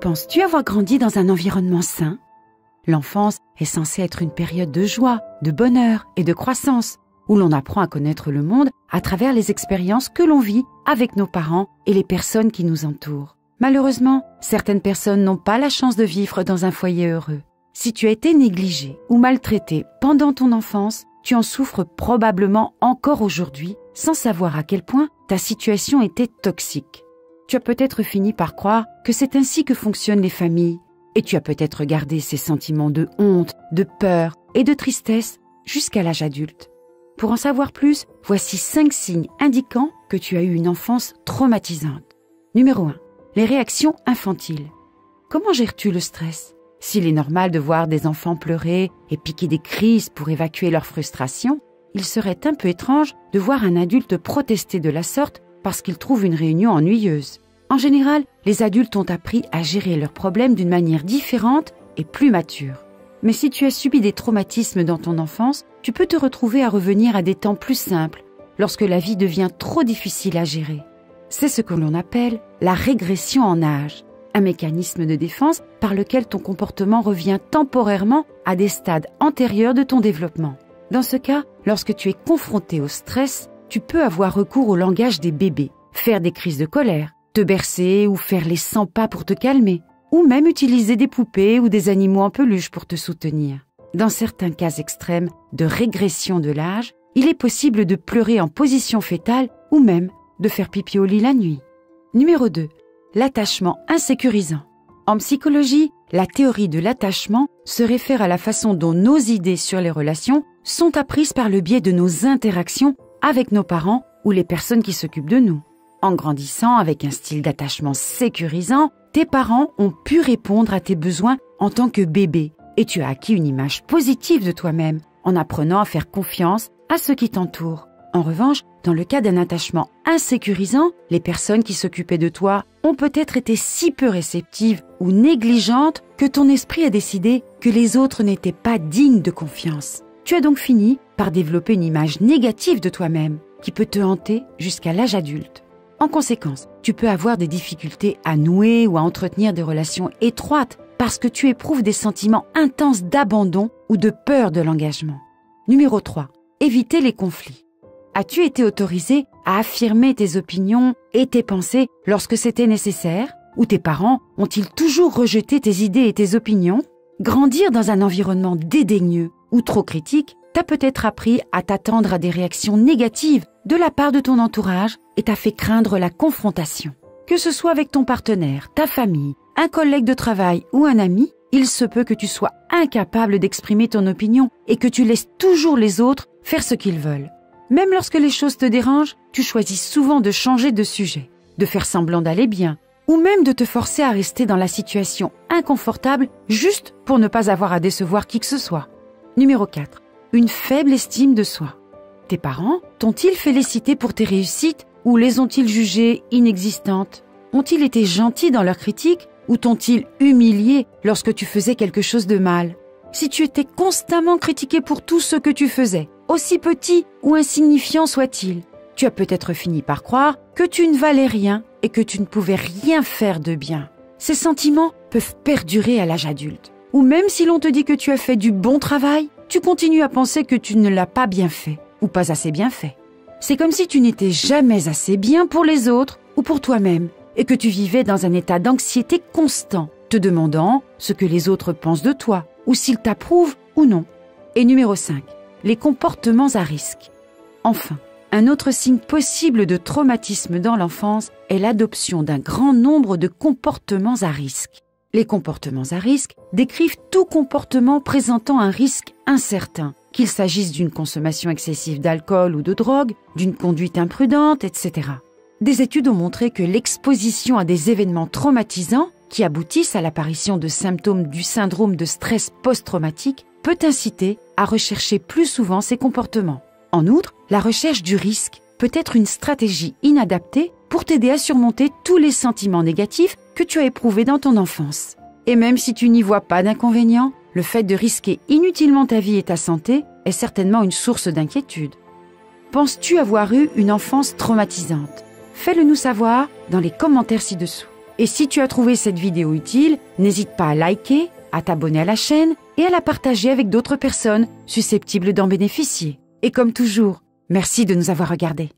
Penses-tu avoir grandi dans un environnement sain? L'enfance est censée être une période de joie, de bonheur et de croissance, où l'on apprend à connaître le monde à travers les expériences que l'on vit avec nos parents et les personnes qui nous entourent. Malheureusement, certaines personnes n'ont pas la chance de vivre dans un foyer heureux. Si tu as été négligé ou maltraité pendant ton enfance, tu en souffres probablement encore aujourd'hui, sans savoir à quel point ta situation était toxique. Tu as peut-être fini par croire que c'est ainsi que fonctionnent les familles, et tu as peut-être gardé ces sentiments de honte, de peur et de tristesse jusqu'à l'âge adulte. Pour en savoir plus, voici 5 signes indiquant que tu as eu une enfance traumatisante. Numéro 1. Les réactions infantiles. Comment gères-tu le stress? S'il est normal de voir des enfants pleurer et piquer des crises pour évacuer leur frustration, il serait un peu étrange de voir un adulte protester de la sorte parce qu'il trouve une réunion ennuyeuse. En général, les adultes ont appris à gérer leurs problèmes d'une manière différente et plus mature. Mais si tu as subi des traumatismes dans ton enfance, tu peux te retrouver à revenir à des temps plus simples lorsque la vie devient trop difficile à gérer. C'est ce que l'on appelle la régression en âge, un mécanisme de défense par lequel ton comportement revient temporairement à des stades antérieurs de ton développement. Dans ce cas, lorsque tu es confronté au stress, tu peux avoir recours au langage des bébés, faire des crises de colère, te bercer ou faire les 100 pas pour te calmer, ou même utiliser des poupées ou des animaux en peluche pour te soutenir. Dans certains cas extrêmes de régression de l'âge, il est possible de pleurer en position fétale ou même de faire pipi au lit la nuit. Numéro 2. L'attachement insécurisant. En psychologie, la théorie de l'attachement se réfère à la façon dont nos idées sur les relations sont apprises par le biais de nos interactions avec nos parents ou les personnes qui s'occupent de nous. En grandissant avec un style d'attachement sécurisant, tes parents ont pu répondre à tes besoins en tant que bébé et tu as acquis une image positive de toi-même en apprenant à faire confiance à ceux qui t'entourent. En revanche, dans le cas d'un attachement insécurisant, les personnes qui s'occupaient de toi ont peut-être été si peu réceptives ou négligentes que ton esprit a décidé que les autres n'étaient pas dignes de confiance. Tu as donc fini par développer une image négative de toi-même qui peut te hanter jusqu'à l'âge adulte. En conséquence, tu peux avoir des difficultés à nouer ou à entretenir des relations étroites parce que tu éprouves des sentiments intenses d'abandon ou de peur de l'engagement. Numéro 3. Éviter les conflits. As-tu été autorisé à affirmer tes opinions et tes pensées lorsque c'était nécessaire? Ou tes parents ont-ils toujours rejeté tes idées et tes opinions? Grandir dans un environnement dédaigneux ou trop critique t'a peut-être appris à t'attendre à des réactions négatives de la part de ton entourage et t'a fait craindre la confrontation. Que ce soit avec ton partenaire, ta famille, un collègue de travail ou un ami, il se peut que tu sois incapable d'exprimer ton opinion et que tu laisses toujours les autres faire ce qu'ils veulent. Même lorsque les choses te dérangent, tu choisis souvent de changer de sujet, de faire semblant d'aller bien, ou même de te forcer à rester dans la situation inconfortable juste pour ne pas avoir à décevoir qui que ce soit. Numéro 4. Une faible estime de soi. Tes parents t'ont-ils félicité pour tes réussites ou les ont-ils jugées inexistantes? Ont-ils été gentils dans leurs critiques ou t'ont-ils humilié lorsque tu faisais quelque chose de mal? Si tu étais constamment critiqué pour tout ce que tu faisais, aussi petit ou insignifiant soit-il, tu as peut-être fini par croire que tu ne valais rien et que tu ne pouvais rien faire de bien. Ces sentiments peuvent perdurer à l'âge adulte. Ou même si l'on te dit que tu as fait du bon travail, tu continues à penser que tu ne l'as pas bien fait ou pas assez bien fait. C'est comme si tu n'étais jamais assez bien pour les autres ou pour toi-même et que tu vivais dans un état d'anxiété constant, te demandant ce que les autres pensent de toi ou s'ils t'approuvent ou non. Et numéro 5. Les comportements à risque. Enfin, un autre signe possible de traumatisme dans l'enfance est l'adoption d'un grand nombre de comportements à risque. Les comportements à risque décrivent tout comportement présentant un risque incertain, qu'il s'agisse d'une consommation excessive d'alcool ou de drogue, d'une conduite imprudente, etc. Des études ont montré que l'exposition à des événements traumatisants qui aboutissent à l'apparition de symptômes du syndrome de stress post-traumatique peut inciter à rechercher plus souvent ces comportements. En outre, la recherche du risque peut être une stratégie inadaptée pour t'aider à surmonter tous les sentiments négatifs que tu as éprouvés dans ton enfance. Et même si tu n'y vois pas d'inconvénient, le fait de risquer inutilement ta vie et ta santé est certainement une source d'inquiétude. Penses-tu avoir eu une enfance traumatisante? Fais-le nous savoir dans les commentaires ci-dessous. Et si tu as trouvé cette vidéo utile, n'hésite pas à liker, à t'abonner à la chaîne et à la partager avec d'autres personnes susceptibles d'en bénéficier. Et comme toujours, merci de nous avoir regardés.